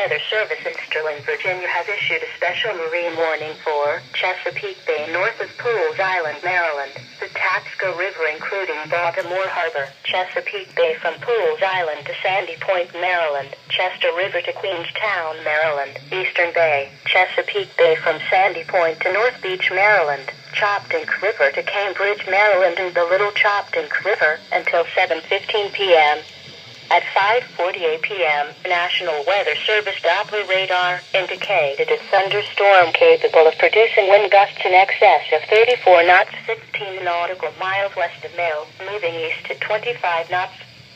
Weather Service in Sterling, Virginia has issued a special marine warning for Chesapeake Bay north of Pools Island, Maryland, the Tapsco River including Baltimore Harbor, Chesapeake Bay from Pools Island to Sandy Point, Maryland, Chester River to Queenstown, Maryland, Eastern Bay, Chesapeake Bay from Sandy Point to North Beach, Maryland, Choptank River to Cambridge, Maryland, and the Little Choptank River until 7:15 p.m. At 5:48 p.m., National Weather Service Doppler radar indicated a thunderstorm capable of producing wind gusts in excess of 34 knots, 15 nautical miles west of Mail, moving east at 25 knots.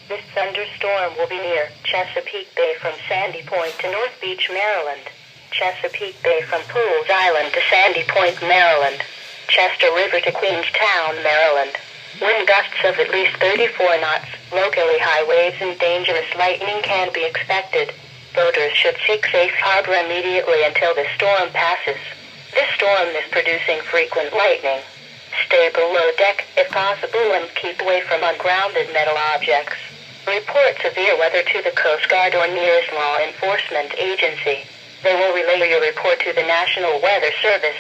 This thunderstorm will be near Chesapeake Bay from Sandy Point to North Beach, Maryland, Chesapeake Bay from Pools Island to Sandy Point, Maryland, Chester River to Queenstown, Maryland. Wind gusts of at least 34 knots, locally high waves and dangerous lightning can be expected. Boaters should seek safe harbor immediately until the storm passes. This storm is producing frequent lightning. Stay below deck if possible and keep away from ungrounded metal objects. Report severe weather to the Coast Guard or nearest law enforcement agency. They will relay your report to the National Weather Service.